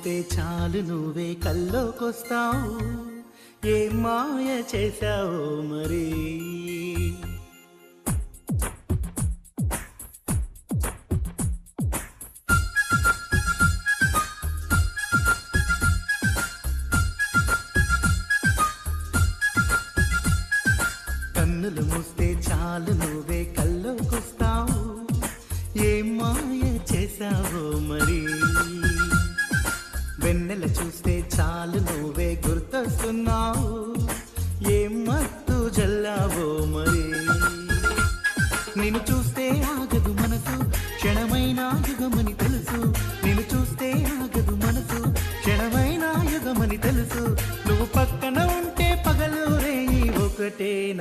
చూస్తే చాలు నువ్వే కల్లోకొస్తావు, ఏం మాయ చేశావో మరి. కన్నులు మూస్తే చాలు నువ్వే కల్లోకొస్తావు, ఏం మాయ చేశావో మరి. వెన్నెల చూస్తే చాలు నువ్వే గుర్తొస్తున్నావు, ఏం మత్తు జల్లావో మరి. నిన్ను చూస్తే ఆగదు మనసు, క్షణమైన యుగమని తెలుసు. నిన్ను చూస్తే ఆగదు మనసు, క్షణమైన యుగమని తెలుసు. నువ్వు పక్కన ఉంటే పగలు రేయి ఒకటే.